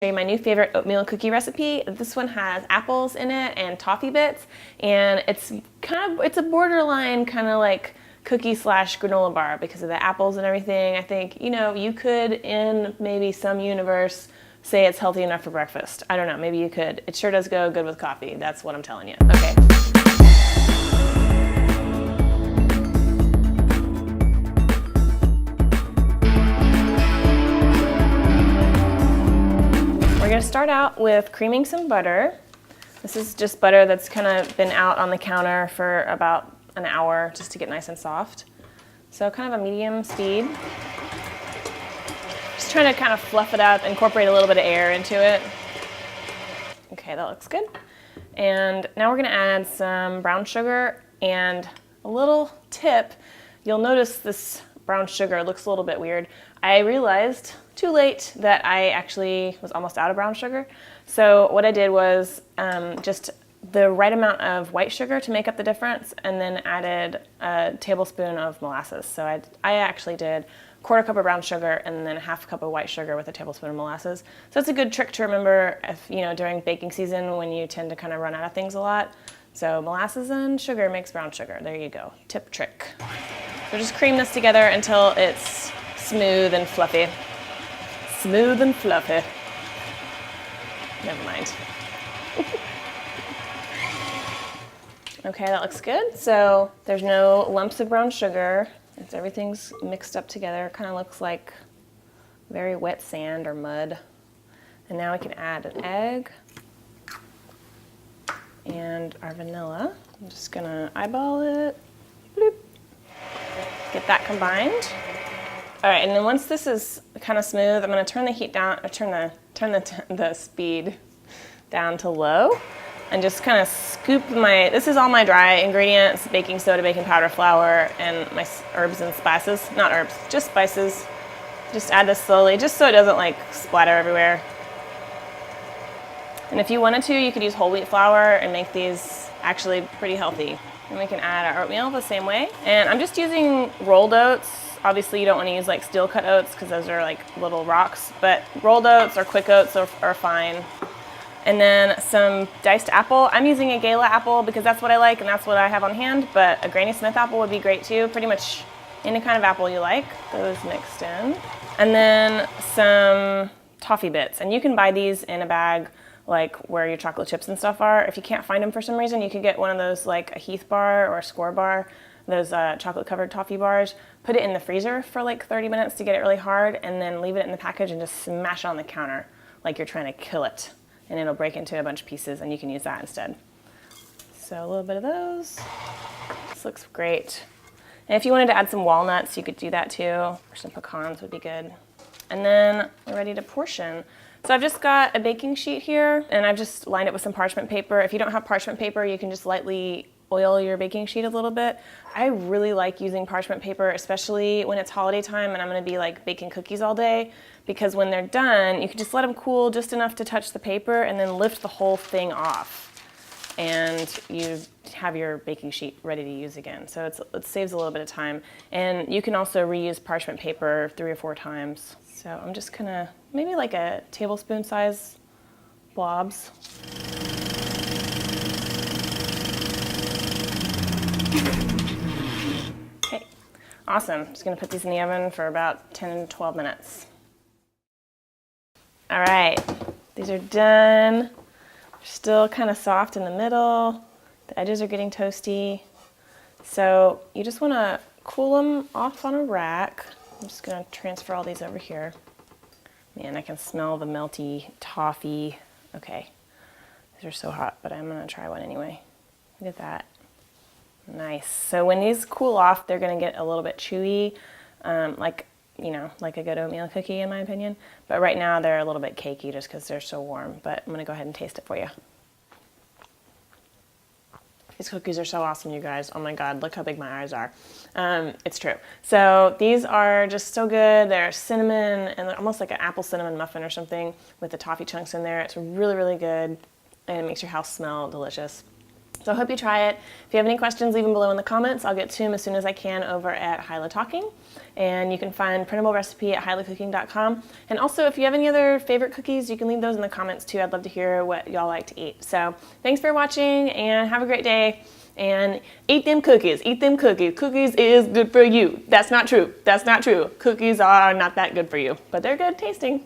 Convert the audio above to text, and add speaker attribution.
Speaker 1: My new favorite oatmeal cookie recipe. This one has apples in it and toffee bits, and it's a borderline kind of like cookie slash granola bar because of the apples and everything. I think, you could, in maybe some universe, say it's healthy enough for breakfast. I don't know, maybe you could. It sure does go good with coffee. That's what I'm telling you. Okay. We're going to start out with creaming some butter. This is just butter that's kind of been out on the counter for about an hour just to get nice and soft. So kind of a medium speed. Just trying to kind of fluff it up, incorporate a little bit of air into it. Okay, that looks good. And now we're going to add some brown sugar, and a little tip. You'll notice this brown sugar looks a little bit weird. I realized too late that I actually was almost out of brown sugar. So what I did was just the right amount of white sugar to make up the difference, and then added a tablespoon of molasses. So I actually did a quarter cup of brown sugar and then a half cup of white sugar with a tablespoon of molasses. So it's a good trick to remember if, during baking season when you tend to kind of run out of things a lot. So molasses and sugar makes brown sugar. There you go. Tip trick. So just cream this together until it's smooth and fluffy. Smooth and fluffy. Never mind. Okay, that looks good. So there's no lumps of brown sugar. Everything's mixed up together. It kind of looks like very wet sand or mud. And now we can add an egg and our vanilla. I'm just gonna eyeball it. Bloop. Get that combined. All right, and then once this is kind of smooth, I'm going to turn the heat down, or turn the speed down to low, and just kind of scoop this is all my dry ingredients: baking soda, baking powder, flour, and my herbs and spices. Not herbs, just spices. Just add this slowly, just so it doesn't like splatter everywhere. And if you wanted to, you could use whole wheat flour and make these actually pretty healthy. And we can add our oatmeal the same way. And I'm just using rolled oats. Obviously you don't want to use like steel cut oats because those are like little rocks, but rolled oats or quick oats are fine. And then some diced apple. I'm using a Gala apple because that's what I like and that's what I have on hand, but a Granny Smith apple would be great too. Pretty much any kind of apple you like. Those mixed in. And then some toffee bits. And you can buy these in a bag like where your chocolate chips and stuff are. If you can't find them for some reason, you could get one of those like a Heath bar or a Score bar, those chocolate covered toffee bars. Put it in the freezer for like 30 minutes to get it really hard, and then leave it in the package and just smash it on the counter like you're trying to kill it. And it'll break into a bunch of pieces and you can use that instead. So a little bit of those. This looks great. And if you wanted to add some walnuts, you could do that too, or some pecans would be good. And then we're ready to portion. So I've just got a baking sheet here, and I've just lined it with some parchment paper. If you don't have parchment paper, you can just lightly oil your baking sheet a little bit. I really like using parchment paper, especially when it's holiday time and I'm gonna be like baking cookies all day, because when they're done, you can just let them cool just enough to touch the paper and then lift the whole thing off. And you have your baking sheet ready to use again. So it saves a little bit of time. And you can also reuse parchment paper 3 or 4 times. So I'm just gonna, maybe like a tablespoon size blobs. Okay, awesome. Just gonna put these in the oven for about 10 to 12 minutes. All right, these are done. They're still kind of soft in the middle. The edges are getting toasty. So you just wanna cool them off on a rack. I'm just gonna transfer all these over here. Man, I can smell the melty toffee. Okay, these are so hot, but I'm gonna try one anyway. Look at that. Nice. So when these cool off, they're gonna get a little bit chewy, like a good oatmeal cookie in my opinion. But right now they're a little bit cakey just because they're so warm. But I'm gonna go ahead and taste it for you. These cookies are so awesome, you guys. Oh my God, look how big my eyes are. It's true. So these are just so good. They're cinnamon and they're almost like an apple cinnamon muffin or something with the toffee chunks in there. It's really, really good, and it makes your house smell delicious. So I hope you try it. If you have any questions, leave them below in the comments. I'll get to them as soon as I can over at Hilah Talking. And you can find printable recipe at hilaCooking.com. And also, if you have any other favorite cookies, you can leave those in the comments too. I'd love to hear what y'all like to eat. So thanks for watching and have a great day. And eat them cookies. Eat them cookies. Cookies is good for you. That's not true. That's not true. Cookies are not that good for you, but they're good tasting.